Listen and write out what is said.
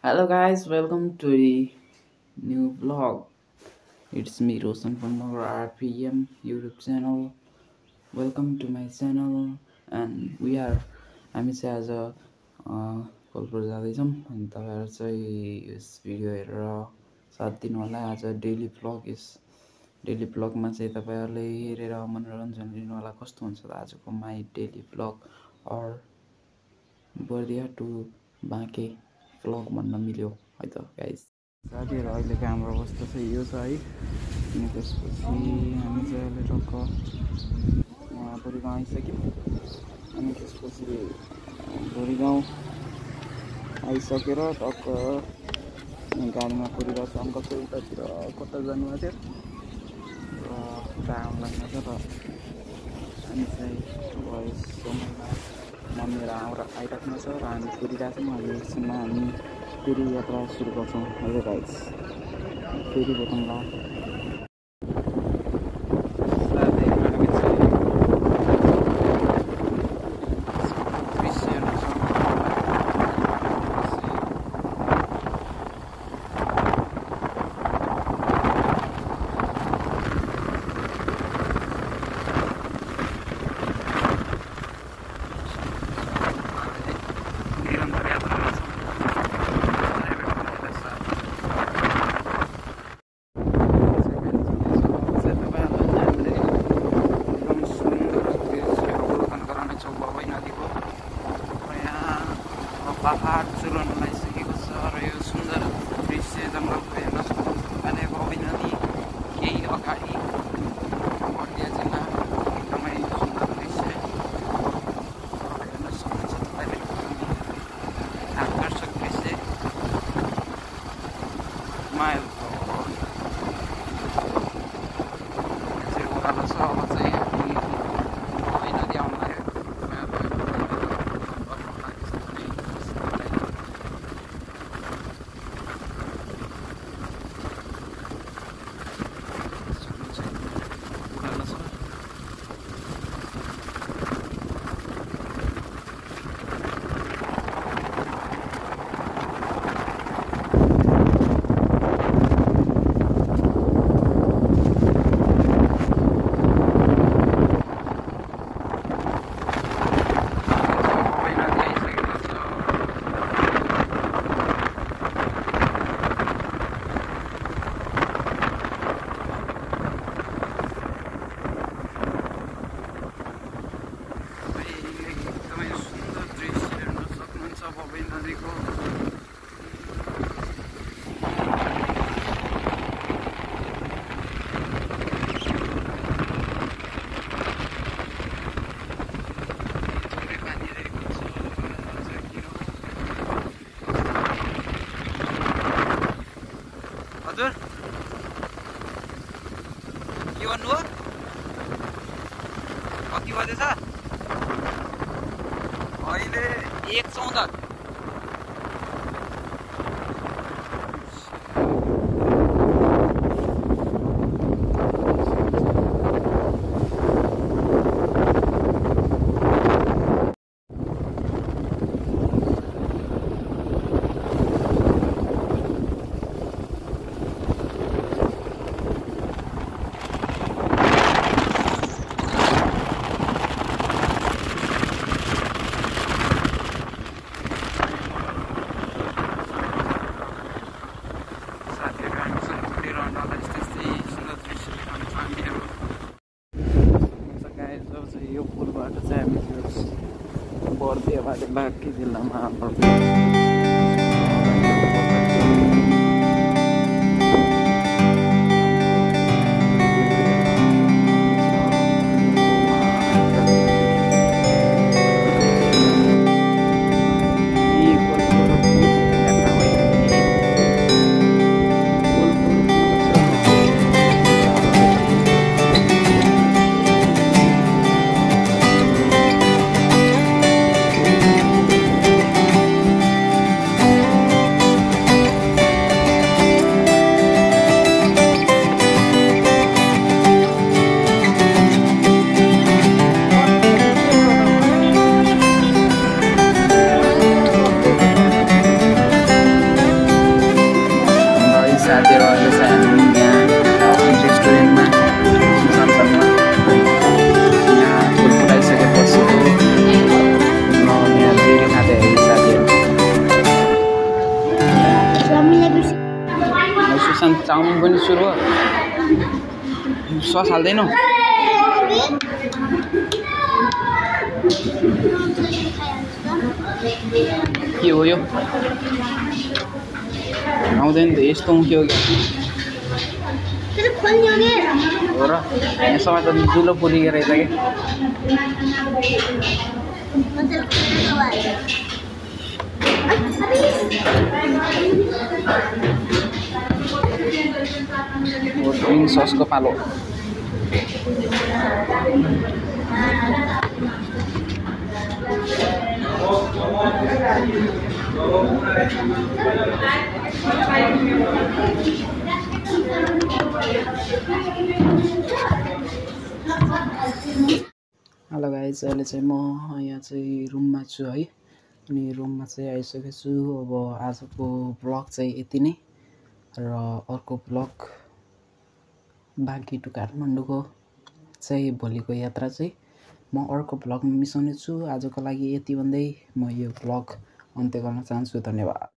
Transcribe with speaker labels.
Speaker 1: Hello guys, welcome to the new vlog. It's me Roshan from our RPM YouTube channel. Welcome to my channel and हामी चाहिँ आज कलपुर जाँदैछौँ अनि तपाईँहरू चाहिँ यस भिडियो हेरेर साथ दिनु होला। आज डेली भ्लगमा चाहिँ तपाईँहरूले हेरेर मनोरञ्जन लिनु होला। कस्तो हुन्छ त आजको my daily vlog or Bardiya to Banke vlog भन्न मिल्यो है त गाइस। साथीहरू अहिलेको हाम्रो अवस्था चाहिँ यो छ है। अनि त्यसपछि हामी चाहिँ अहिले टक्क भोलि गाउँ आइसक्यौँ। अनि त्यसपछि भोलि गाउँ आइसकेर टक्क गाडीमा कुरिरहेको छ। अङ्कल चाहिँ उतातिर कता जानुभएको थियो र उता आउनु छ। र हामी चाहिँ अब समयमा मम्मी र आइराख्नु छ र हामी कुरिरहेको छौँ। अहिले एकछिनमा हामी फेरि यात्रा सुरु गर्छौँ। अहिले गाइस फेरि भेटौँला। पहाड चुलन लगाइसकेको छ र यो सुन्दर दृश्य जङ्गलको हेर्न सक्नुहुन्छ। अनि बबी नदी केही अगाडि बर्दिया जिल्ला एकदमै सुन्दर दृश्य हेर्न सक्नुहुन्छ तपाईँले। आकर्षक दृश्य माइल चाहिँ उकालो छ। अब चाहिँ हामी बबी नदी आउन लाग्यो। हजुर के भन्नु हो? कति बजेछ अहिले? 1:14। यो पुलबाट चाहिँ हामी बर्दियाबाट बाँके जिल्लामा चाउमिन पनि सुरु हो सस हाल्दैनौ के हो यो आउँदैन त यस्तो के हो हो र यसमा त दुलो पुरिएको रहेछ कि ग्रीन ससको पालो हेलो गाइज अहिले चाहिँ म यहाँ चाहिँ रुममा छु है अनि रुममा चाहिँ आइसकेको छु अब आजको ब्लग चाहिँ यति नै र अर्को ब्लग बाँकी टु काठमाडौँको चाहिँ भोलिको यात्रा चाहिँ म अर्को ब्लगमा मिसाउने छु आजको लागि यति भन्दै म यो ब्लग अन्त्य गर्न चाहन्छु धन्यवाद।